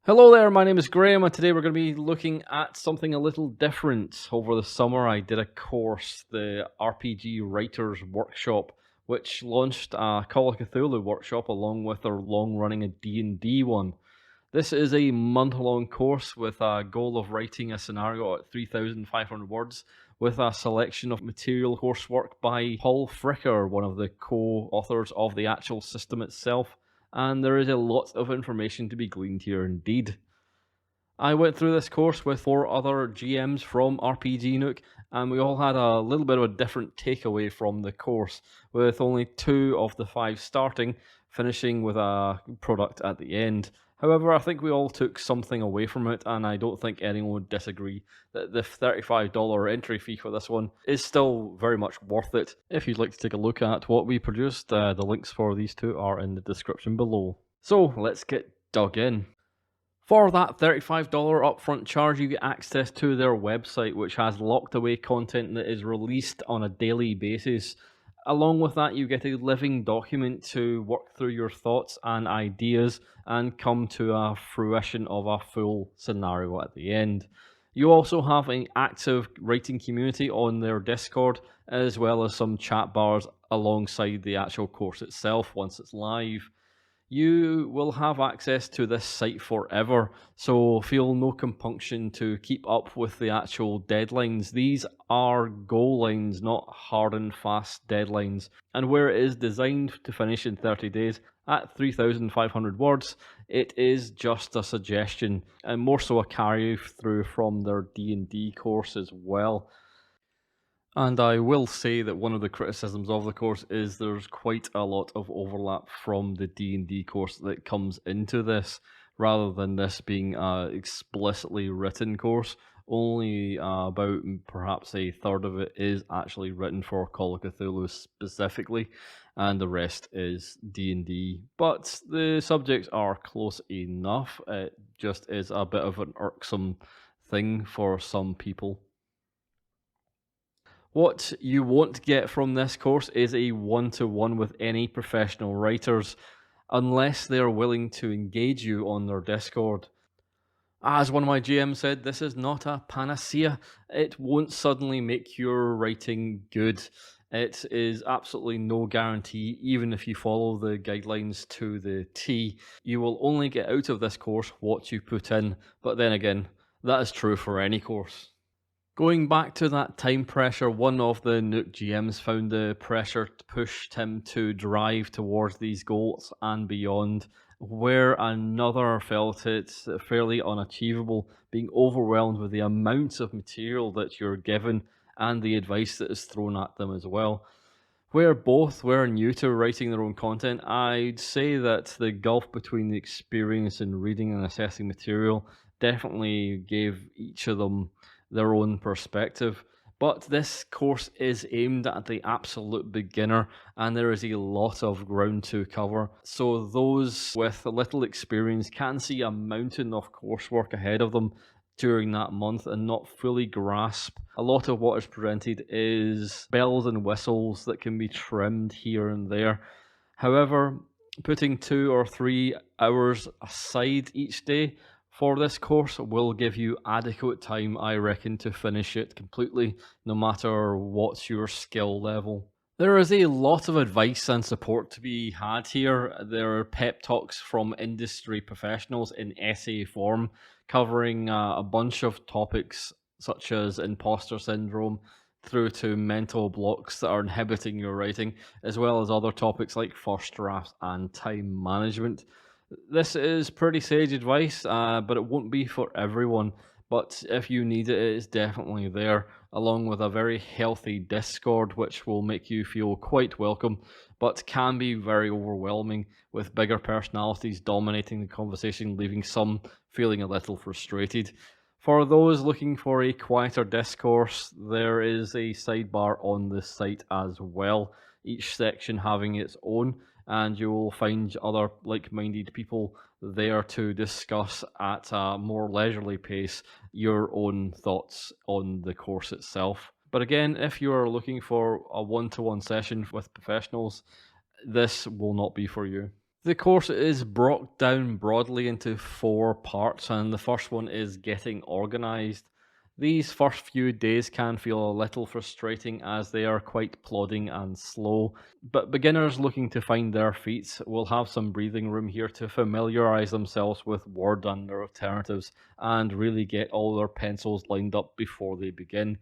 Hello there, my name is Graham, and today we're going to be looking at something a little different. Over the summer, I did a course, the RPG Writers Workshop, which launched a Call of Cthulhu workshop along with their long-running D&D one. This is a month-long course with a goal of writing a scenario at 3,500 words with a selection of material coursework by Paul Fricker, one of the co-authors of the actual system itself, and there is a lot of information to be gleaned here indeed. I went through this course with 4 other GMs from RPG Nook, and we all had a little bit of a different takeaway from the course, with only 2 of the 5 starting, finishing with a product at the end. However, I think we all took something away from it, and I don't think anyone would disagree that the $35 entry fee for this one is still very much worth it. If you'd like to take a look at what we produced, the links for these 2 are in the description below. So let's get dug in. For that $35 upfront charge, you get access to their website, which has locked away content that is released on a daily basis. Along with that, you get a living document to work through your thoughts and ideas and come to a fruition of a full scenario at the end. You also have an active writing community on their Discord, as well as some chat bars alongside the actual course itself once it's live. You will have access to this site forever, so feel no compunction to keep up with the actual deadlines. These are goal lines, not hard and fast deadlines, and where it is designed to finish in 30 days at 3,500 words, it is just a suggestion, and more so a carry through from their D&D course as well. And I will say that one of the criticisms of the course is there's quite a lot of overlap from the D&D course that comes into this, rather than this being a explicitly written course. Only about perhaps a third of it is actually written for Call of Cthulhu specifically, and the rest is D&D. But the subjects are close enough. It just is a bit of an irksome thing for some people. What you won't get from this course is a one-to-one with any professional writers, unless they are willing to engage you on their Discord. As one of my GMs said, this is not a panacea. It won't suddenly make your writing good. It is absolutely no guarantee, even if you follow the guidelines to the T. You will only get out of this course what you put in, but then again, that is true for any course. Going back to that time pressure, one of the Nook GMs found the pressure pushed him to drive towards these goals and beyond, where another felt it fairly unachievable, being overwhelmed with the amount of material that you're given and the advice that is thrown at them as well. Where both were new to writing their own content, I'd say that the gulf between the experience in reading and assessing material definitely gave each of them their own perspective. But this course is aimed at the absolute beginner, and there is a lot of ground to cover. So those with little experience can see a mountain of coursework ahead of them during that month and not fully grasp. A lot of what is presented is bells and whistles that can be trimmed here and there. However, putting 2 or 3 hours aside each day for this course will give you adequate time, I reckon, to finish it completely, no matter what's your skill level. There is a lot of advice and support to be had here. There are pep talks from industry professionals in essay form, covering a bunch of topics such as imposter syndrome through to mental blocks that are inhibiting your writing, as well as other topics like first drafts and time management. This is pretty sage advice, but it won't be for everyone. But if you need it, it is definitely there, along with a very healthy Discord, which will make you feel quite welcome, but can be very overwhelming, with bigger personalities dominating the conversation, leaving some feeling a little frustrated. For those looking for a quieter discourse, there is a sidebar on the site as well, each section having its own, and you will find other like-minded people there to discuss at a more leisurely pace your own thoughts on the course itself. But again, if you are looking for a one-to-one session with professionals, this will not be for you. The course is broke down broadly into four parts, and the first one is getting organized. These first few days can feel a little frustrating as they are quite plodding and slow, but beginners looking to find their feet will have some breathing room here to familiarize themselves with Word and their alternatives and really get all their pencils lined up before they begin.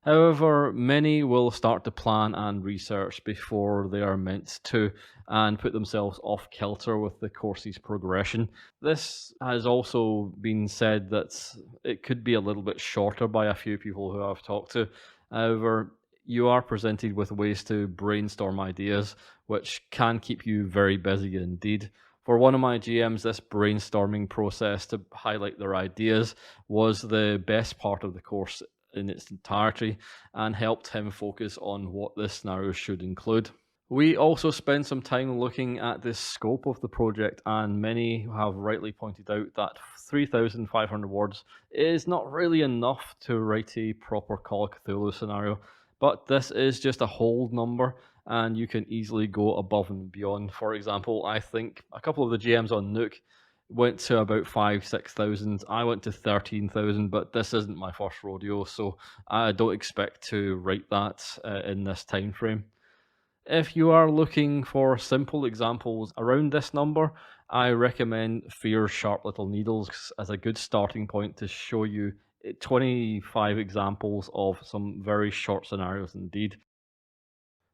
However, many will start to plan and research before they are meant to and put themselves off kilter with the course's progression. This has also been said that it could be a little bit shorter by a few people who I've talked to. However, you are presented with ways to brainstorm ideas, which can keep you very busy indeed. For one of my GMs, this brainstorming process to highlight their ideas was the best part of the course in its entirety and helped him focus on what this scenario should include. We also spent some time looking at the scope of the project, and many have rightly pointed out that 3,500 words is not really enough to write a proper Call of Cthulhu scenario, but this is just a hold number, and you can easily go above and beyond. For example, I think a couple of the GMs on Nook went to about 6,000. I went to 13,000, but this isn't my first rodeo, so I don't expect to write that in this time frame. If you are looking for simple examples around this number, I recommend Fear's Sharp Little Needles as a good starting point to show you 25 examples of some very short scenarios indeed.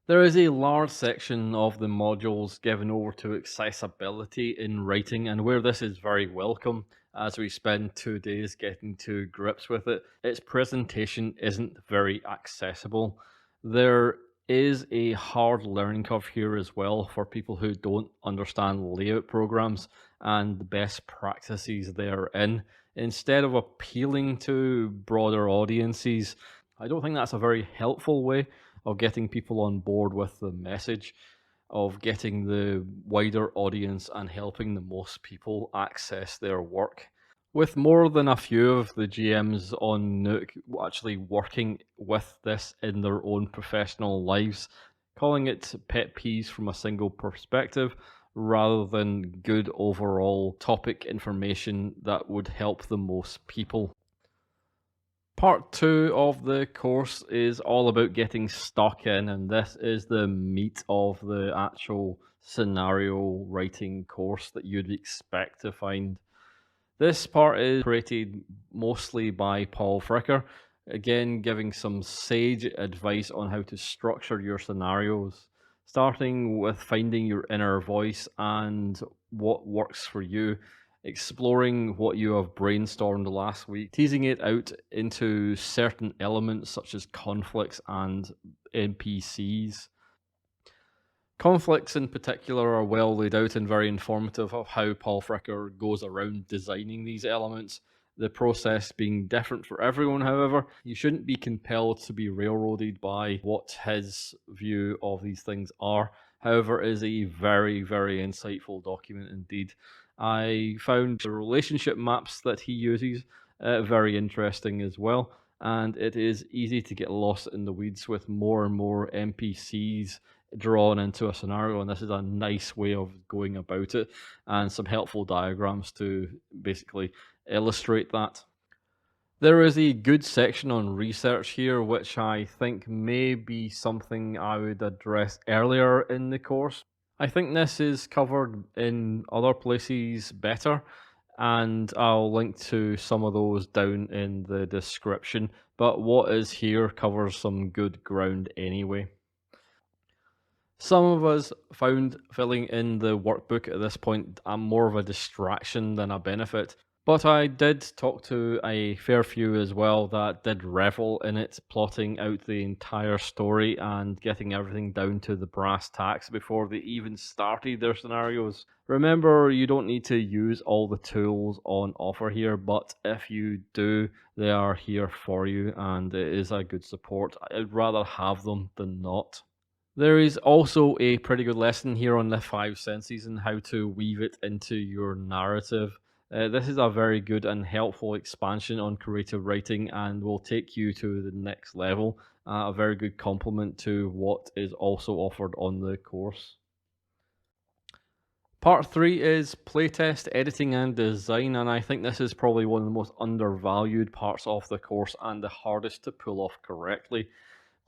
There is a large section of the modules given over to accessibility in writing, and where this is very welcome, as we spend 2 days getting to grips with it, its presentation isn't very accessible. There is a hard learning curve here as well for people who don't understand layout programs and the best practices therein. Instead of appealing to broader audiences, I don't think that's a very helpful way of getting people on board with the message, of getting the wider audience and helping the most people access their work. With more than a few of the GMs on Nook actually working with this in their own professional lives, calling it pet peeves from a single perspective rather than good overall topic information that would help the most people. Part two of the course is all about getting stuck in, and this is the meat of the actual scenario writing course that you'd expect to find. This part is created mostly by Paul Fricker, again giving some sage advice on how to structure your scenarios, starting with finding your inner voice and what works for you, exploring what you have brainstormed last week, teasing it out into certain elements such as conflicts and NPCs. Conflicts in particular are well laid out and very informative of how Paul Fricker goes around designing these elements. The process being different for everyone, however, you shouldn't be compelled to be railroaded by what his view of these things are. However, it is a very, very insightful document indeed. I found the relationship maps that he uses very interesting as well, and it is easy to get lost in the weeds with more and more NPCs drawn into a scenario, and this is a nice way of going about it and some helpful diagrams to basically illustrate that. There is a good section on research here, which I think may be something I would address earlier in the course. I think this is covered in other places better, and I'll link to some of those down in the description, but what is here covers some good ground anyway. Some of us found filling in the workbook at this point more of a distraction than a benefit, but I did talk to a fair few as well that did revel in it, plotting out the entire story and getting everything down to the brass tacks before they even started their scenarios. Remember, you don't need to use all the tools on offer here, but if you do, they are here for you and it is a good support. I'd rather have them than not. There is also a pretty good lesson here on the five senses and how to weave it into your narrative. This is a very good and helpful expansion on creative writing and will take you to the next level. A very good complement to what is also offered on the course. Part 3 is playtest, editing, and design, and I think this is probably one of the most undervalued parts of the course and the hardest to pull off correctly.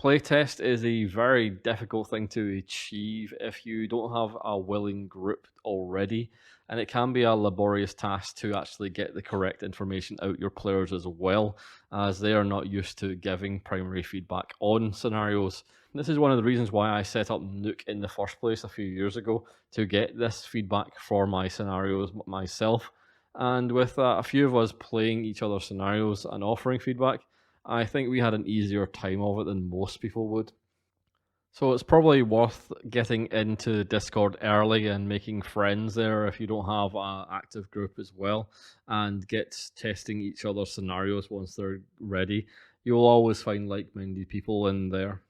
Playtest is a very difficult thing to achieve if you don't have a willing group already, and it can be a laborious task to actually get the correct information out your players as well, as they are not used to giving primary feedback on scenarios. This is one of the reasons why I set up Nook in the first place a few years ago, to get this feedback for my scenarios myself. And with a few of us playing each other's scenarios and offering feedback, I think we had an easier time of it than most people would. So it's probably worth getting into Discord early and making friends there if you don't have an active group as well, and get testing each other's scenarios once they're ready. You'll always find like-minded people in there.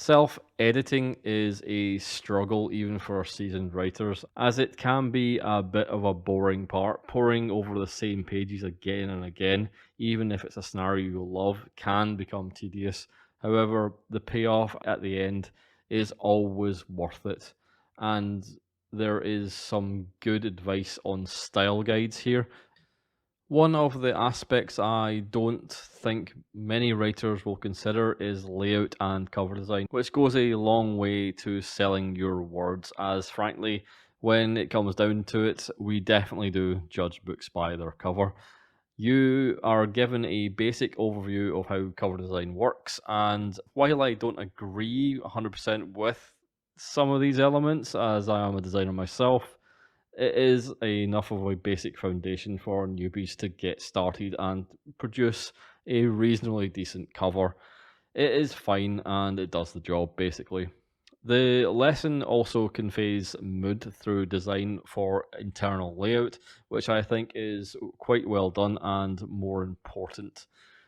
Self-editing is a struggle even for seasoned writers, as it can be a bit of a boring part. Poring over the same pages again and again, even if it's a scenario you love, can become tedious. However, the payoff at the end is always worth it, and there is some good advice on style guides here. One of the aspects I don't think many writers will consider is layout and cover design, which goes a long way to selling your words, as frankly, when it comes down to it, we definitely do judge books by their cover. You are given a basic overview of how cover design works, and while I don't agree 100% with some of these elements, as I am a designer myself, it is enough of a basic foundation for newbies to get started and produce a reasonably decent cover. It is fine and it does the job basically. The lesson also conveys mood through design for internal layout, which I think is quite well done and more important.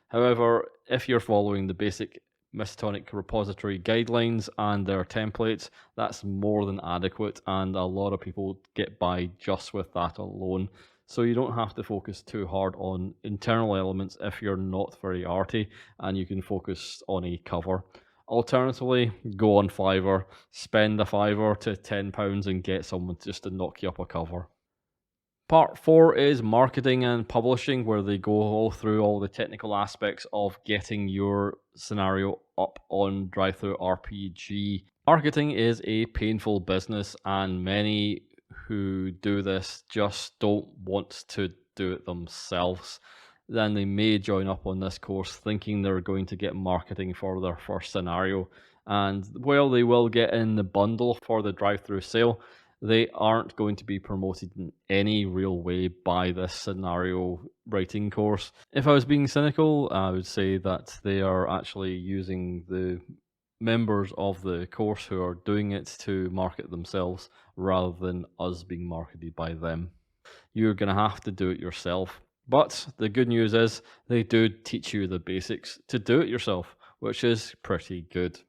However, if you're following the basic Mistonic repository guidelines and their templates, that's more than adequate, and a lot of people get by just with that alone. So you don't have to focus too hard on internal elements if you're not very arty, and you can focus on a cover. Alternatively, go on Fiverr, spend a fiver to £10 and get someone just to knock you up a cover. Part 4 is marketing and publishing, where they go all through all the technical aspects of getting your scenario up on DriveThruRPG. Marketing is a painful business, and many who do this just don't want to do it themselves. Then they may join up on this course thinking they're going to get marketing for their first scenario. And while they will get in the bundle for the drive-through sale, they aren't going to be promoted in any real way by this scenario writing course. If I was being cynical, I would say that they are actually using the members of the course who are doing it to market themselves rather than us being marketed by them. You're going to have to do it yourself. But the good news is they do teach you the basics to do it yourself, which is pretty good.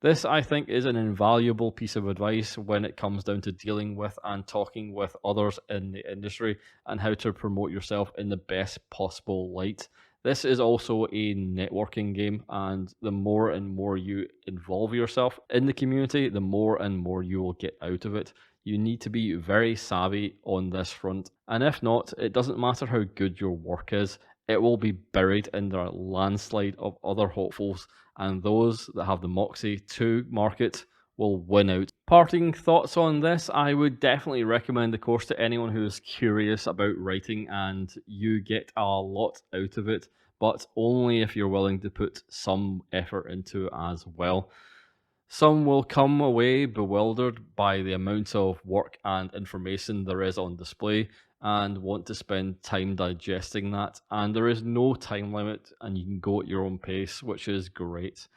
This, I think, is an invaluable piece of advice when it comes down to dealing with and talking with others in the industry and how to promote yourself in the best possible light. This is also a networking game, and the more and more you involve yourself in the community, the more and more you will get out of it. You need to be very savvy on this front, and if not, it doesn't matter how good your work is, it will be buried in the landslide of other hopefuls, and those that have the moxie to market will win out. Parting thoughts on this, I would definitely recommend the course to anyone who is curious about writing, and you get a lot out of it, but only if you're willing to put some effort into it as well. Some will come away bewildered by the amount of work and information there is on display and want to spend time digesting that. And there is no time limit, and you can go at your own pace, which is great.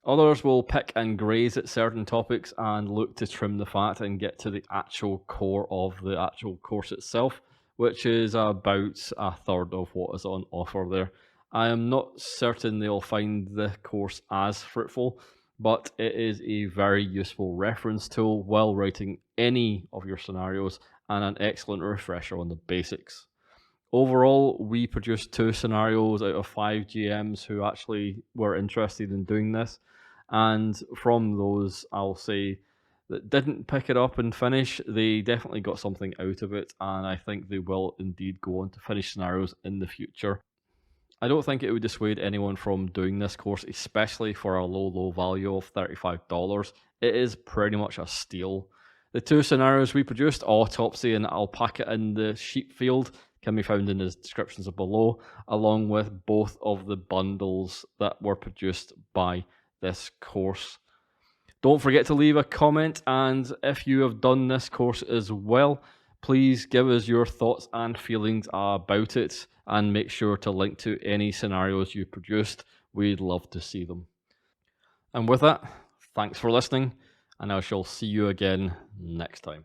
Others will pick and graze at certain topics and look to trim the fat and get to the actual core of the actual course itself, which is about a third of what is on offer there. I am not certain they'll find the course as fruitful, but it is a very useful reference tool while writing any of your scenarios and an excellent refresher on the basics. Overall, we produced 2 scenarios out of 5 GMs who actually were interested in doing this, and from those, I'll say that didn't pick it up and finish, they definitely got something out of it, and I think they will indeed go on to finish scenarios in the future. I don't think it would dissuade anyone from doing this course, especially for a low value of $35. It is pretty much a steal. The two scenarios we produced, Autopsy and Alpaca in the Sheep Field, can be found in the descriptions below, along with both of the bundles that were produced by this course. Don't forget to leave a comment, and if you have done this course as well, please give us your thoughts and feelings about it, and make sure to link to any scenarios you produced. We'd love to see them. And with that, thanks for listening, and I shall see you again next time.